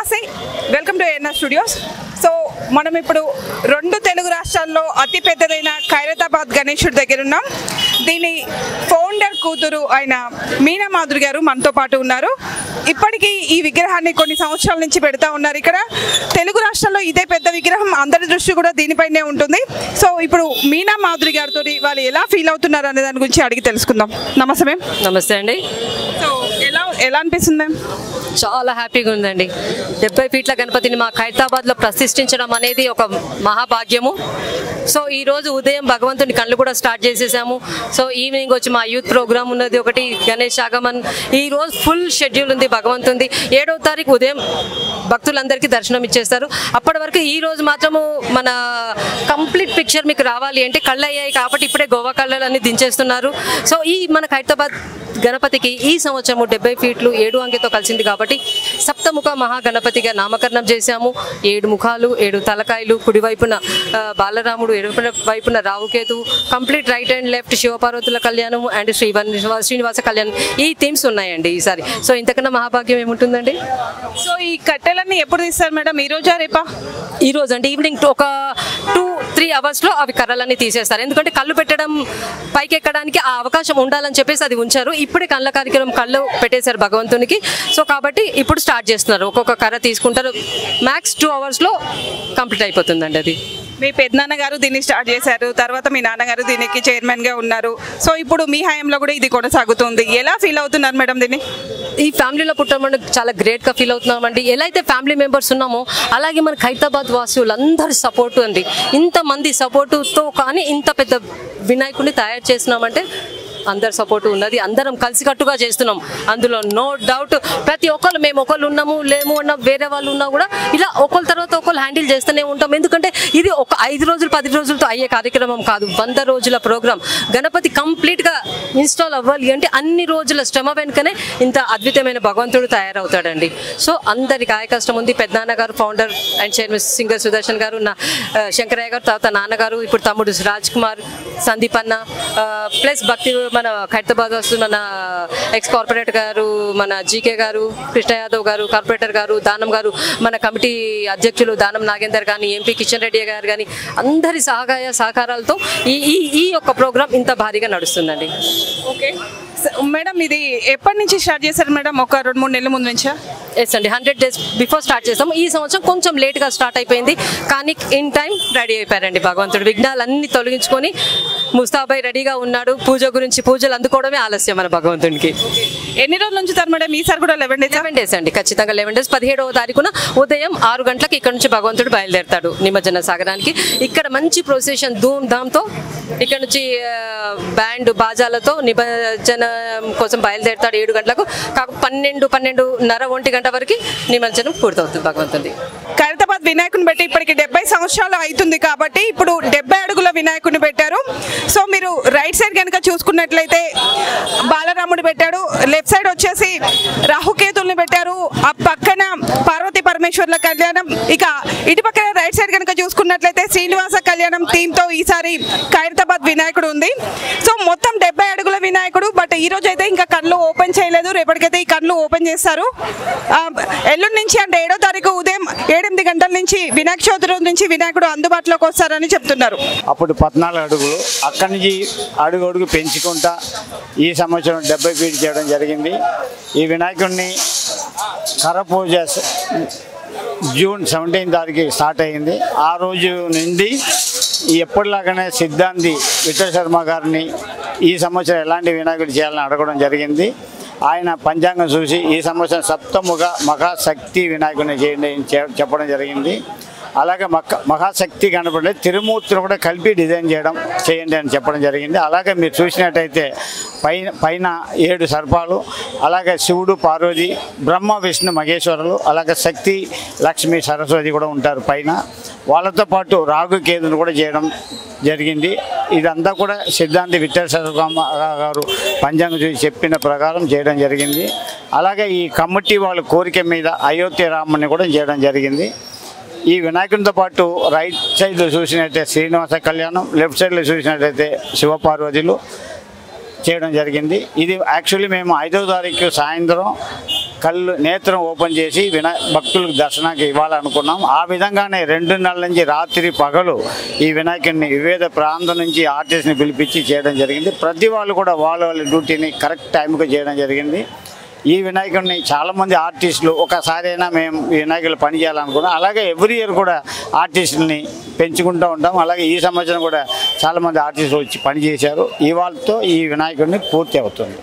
నమస్తే, welcome to ANR studios. So మనం ఇప్పుడు రెండు తెలుగు రాష్ట్రాల్లో అతి పెద్దదైన ఖైరతాబాద్ గణేశుడి దగ్గర ఉన్నాం. దీని ఫౌండర్ కూతురు అయిన మీనా మాధురి గారు మనతో పాటు ఉన్నారు. ఇప్పటికీ ఈ విగ్రహాన్ని కొన్ని సంవత్సరాల నుంచి పెడతా ఉన్నారు. ఇక్కడ తెలుగు రాష్ట్రాల్లో ఇదే పెద్ద విగ్రహం, అందరి దృష్టి కూడా దీనిపైనే ఉంటుంది. సో ఇప్పుడు మీనా మాధురి గారితో వాళ్ళు ఎలా ఫీల్ అవుతున్నారు అనే దాని గురించి అడిగి తెలుసుకుందాం. నమస్తే మ్యామ్. నమస్తే అండి. సో ఎలా అనిపిస్తుంది మ్యామ్? చాలా హ్యాపీగా ఉందండి. 70 ఫీట్ల గణపతిని మా ఖైరతాబాద్లో ప్రతిష్ఠించడం అనేది ఒక మహాభాగ్యము. సో ఈరోజు ఉదయం భగవంతుని కళ్ళు కూడా స్టార్ట్ చేసేసాము. సో ఈవినింగ్ వచ్చి మా యూత్ ప్రోగ్రామ్ ఉన్నది ఒకటి, గణేష్ ఆగమన్. ఈరోజు ఫుల్ షెడ్యూల్ ఉంది భగవంతుంది. 7వ తారీఖు ఉదయం భక్తులందరికీ దర్శనం ఇచ్చేస్తారు. అప్పటి వరకు ఈ రోజు మాత్రము మన కంప్లీట్ పిక్చర్ మీకు రావాలి అంటే కళ్ళు అయ్యాయి కాబట్టి ఇప్పుడే గోవా కళ్ళని దించేస్తున్నారు. సో ఈ మన ఖైరతాబాద్ గణపతికి ఈ సంవత్సరము 70 ఫీట్లు 7 అంకెతో కలిసింది కాబట్టి సప్తముఖ మహాగణపతిగా నామకరణం చేశాము. 7 ముఖాలు, 7 తలకాయలు, కుడివైపున బాలరాముడు, ఎడమవైపున రావుకేతు, కంప్లీట్ రైట్ అండ్ లెఫ్ట్ శివపార్వతుల కళ్యాణం అండ్ శ్రీనివాస కళ్యాణం, ఈ థీమ్స్ ఉన్నాయండి ఈసారి. సో ఇంతకన్నా మహాభాగ్యం ఏముంటుందండి. సో ఈ కట్టెలన్నీ ఎప్పుడు తీస్తారు మేడం? ఈ రోజా రేపా? ఈ రోజు అంటే ఈవినింగ్ ఒక 2-3 అవర్స్లో అవి కర్రలన్నీ తీసేస్తారు. ఎందుకంటే కళ్ళు పెట్టడం పైకి ఎక్కడానికి ఆ అవకాశం ఉండాలని చెప్పేసి అది ఉంచారు. ఇప్పుడే కళ్ళ కార్యక్రమం కళ్ళు పెట్టేశారు భగవంతునికి. సో కాబట్టి ఇప్పుడు స్టార్ట్ చేస్తున్నారు. ఒక్కొక్క కర్ర తీసుకుంటారు. మ్యాక్స్ 2 అవర్స్లో కంప్లీట్ అయిపోతుందండి అది. మీ పెద్దనాన్నగారు దీన్ని స్టార్ట్ చేశారు, తర్వాత మీ నాన్నగారు దీనికి చైర్మన్గా ఉన్నారు. సో ఇప్పుడు మీ హయాంలో కూడా ఇది కొనసాగుతుంది. ఎలా ఫీల్ అవుతున్నారు మేడం దీన్ని? ఈ ఫ్యామిలీలో పుట్టడం చాలా గ్రేట్గా ఫీల్ అవుతున్నామండి. ఎలా అయితే ఫ్యామిలీ మెంబర్స్ ఉన్నామో అలాగే మన ఖైరతాబాద్ వాసులందరి సపోర్టు అండి. ఇంతమంది సపోర్టుతో కానీ ఇంత పెద్ద వినాయకుడిని తయారు చేస్తున్నామంటే అందరు సపోర్టు ఉన్నది. అందరం కలిసికట్టుగా చేస్తున్నాం. అందులో నో డౌట్. ప్రతి ఒక్కరు మేము ఒకళ్ళు ఉన్నాము లేము అన్న వేరే వాళ్ళు ఉన్నా కూడా ఇలా ఒకళ్ళ తర్వాత ఒకళ్ళు హ్యాండిల్ చేస్తూనే ఉంటాం. ఎందుకంటే ఇది ఒక 5 రోజులు 10 రోజులతో అయ్యే కార్యక్రమం కాదు. 100 రోజుల ప్రోగ్రామ్. గణపతి కంప్లీట్గా ఇన్స్టాల్ అవ్వాలి అంటే అన్ని రోజుల శ్రమ వెనుకనే ఇంత అద్భుతమైన భగవంతుడు తయారవుతాడండి. సో అందరి కాయ కష్టం ఉంది. పెద్దనాన్నగారు founder and chairman singer Sudarshan గారు, నా శంకరయ్య గారు, తర్వాత నాన్నగారు, ఇప్పుడు తమ్ముడు రాజ్ కుమార్, సందీప్ అన్న, ప్లస్ భక్తి మన ఖైరతాబాద్ వస్తున్న మన ఎక్స్ కార్పొరేటర్ గారు, మన జీకే గారు, కృష్ణ యాదవ్ గారు, కార్పొరేటర్ గారు, దానం గారు, మన కమిటీ అధ్యక్షులు దానం నాగేందర్ కానీ, ఎంపీ కిషన్ రెడ్డి గారు కానీ, అందరి సహకారాలతో ఈ యొక్క ప్రోగ్రామ్ ఇంత భారీగా నడుస్తుందండి. ఓకే మేడం, ఇది ఎప్పటి నుంచి స్టార్ట్ చేశారు మేడం? ఒక 2-3 నెలల ముందు నుంచా? ఎస్ అండి, 100 days బిఫోర్ స్టార్ట్ చేస్తాము. ఈ సంవత్సరం కొంచెం లేట్గా స్టార్ట్ అయిపోయింది కానీ ఇన్ టైం రెడీ అయిపోయారండి భగవంతుడు. విఘ్నాలన్నీ తొలగించుకొని ముస్తాబాయ్ రెడీగా ఉన్నాడు. పూజలు అందుకోవడమే ఆలస్యం మన భగవంతునికి. ఎన్ని రోజుల నుంచి సార్ మేడం? ఈసారి కూడా 11 days అండి, ఖచ్చితంగా 11 days. 17వ తారీఖున ఉదయం 6 గంటలకు ఇక్కడ నుంచి భగవంతుడు బయలుదేరుతాడు నిమజ్జన సాగరానికి. ఇక్కడ మంచి ప్రొసెషన్ ధూమ్ ధామ్తో ఇక్కడ నుంచి బ్యాండ్ బాజాలతో నిమజ్జన కోసం బయలుదేరుతాడు 7 గంటలకు. 12:30 1 గంట వరకు నిమజ్జనం పూర్తవుతుంది భగవంతుడి. ఖైరతాబాద్ వినాయకుని పెట్టి ఇప్పటికి 70 సంవత్సరాలు అవుతుంది కాబట్టి ఇప్పుడు 70 అడుగుల వినాయకుని పెట్టారు. సో మీరు రైట్ సైడ్ కనుక చూసుకున్నట్లయితే బాలరాముడు పెట్టాడు, లెఫ్ట్ సైడ్ వచ్చేసి రాహుకేతుల్ని పెట్టారు, ఆ పక్కన పార్వతీ పరమేశ్వర్ల కళ్యాణం, ఇక ఇటు పక్కన రైట్ సైడ్ కనుక చూసుకున్నట్లయితే శ్రీనివాస కళ్యాణం థీమ్తో ఈసారి ఖైరతాబాద్ వినాయకుడు ఉంది. సో మొత్తం 70 అడుగుల వినాయకుడు. బట్ ఈ రోజు అయితే ఇంకా కళ్ళు ఓపెన్ చేయలేదు, రేపటికైతే ఈ కళ్ళు ఓపెన్ చేస్తారు. ఎల్లుండి నుంచి అంటే 7వ తారీఖు ఉదయం 7-8 గంటల నుంచి వినాయక చవితి రోజు నుంచి వినాయకుడు అందుబాటులోకి వస్తారని చెప్తున్నారు. అప్పుడు 14 అడుగులు, అక్కడి నుంచి అడుగు పెంచుకుంటా ఈ సంవత్సరం 70 ఫీట్ చేయడం జరిగింది. ఈ వినాయకుడిని కరపూజ జూన్ 17 తారీఖు స్టార్ట్ అయ్యింది. ఆ రోజు నుండి ఎప్పటిలాగానే సిద్ధాంతి విఠల్ శర్మ గారిని ఈ సంవత్సరం ఎలాంటి వినాయకుడు చేయాలని అడగడం జరిగింది. ఆయన పంచాంగం చూసి ఈ సంవత్సరం సప్తముఖ మహాశక్తి వినాయకుడిని చెప్పడం జరిగింది. అలాగే మహాశక్తి కనపడే తిరుమూర్తులు కూడా కలిపి డిజైన్ చేయండి అని చెప్పడం జరిగింది. అలాగే మీరు చూసినట్టయితే పైన 7 సర్పాలు, అలాగే శివుడు, పార్వతి, బ్రహ్మ, విష్ణు, మహేశ్వరులు, అలాగే శక్తి, లక్ష్మి, సరస్వతి కూడా ఉంటారు పైన. వాళ్ళతో పాటు రాగుకేతుని కూడా చేయడం జరిగింది. ఇదంతా కూడా సిద్ధాంతి విఠల్ శర్మ గారు పంచాంగం చూసి చెప్పిన ప్రకారం చేయడం జరిగింది. అలాగే ఈ కమిటీ వాళ్ళ కోరిక మీద అయోధ్య రాముని కూడా చేయడం జరిగింది. ఈ వినాయకునితో పాటు రైట్ సైడ్లో చూసినట్టయితే శ్రీనివాస కళ్యాణం, లెఫ్ట్ సైడ్లో చూసినట్టయితే శివపార్వతులు చేయడం జరిగింది. ఇది యాక్చువల్లీ మేము 5వ తారీఖు సాయంత్రం కళ్ళు నేత్రం ఓపెన్ చేసి భక్తులకు దర్శనానికి ఇవ్వాలనుకున్నాం. ఆ విధంగానే 2 నెలల నుంచి రాత్రి పగలు ఈ వినాయకుడిని వివిధ ప్రాంతం నుంచి ఆర్టిస్ట్ని పిలిపించి చేయడం జరిగింది. ప్రతి వాళ్ళు కూడా వాళ్ళ డ్యూటీని కరెక్ట్ టైంకి చేయడం జరిగింది. ఈ వినాయకుడిని చాలామంది ఆర్టిస్టులు ఒకసారైనా మేము వినాయకులు పని చేయాలనుకున్నాం. అలాగే ఎవ్రీ ఇయర్ కూడా ఆర్టిస్టులని పెంచుకుంటూ ఉంటాం. అలాగే ఈ సంవత్సరం కూడా చాలామంది ఆర్టిస్టులు వచ్చి పని చేశారు. ఇవాళతో ఈ వినాయకుడిని పూర్తి అవుతుంది.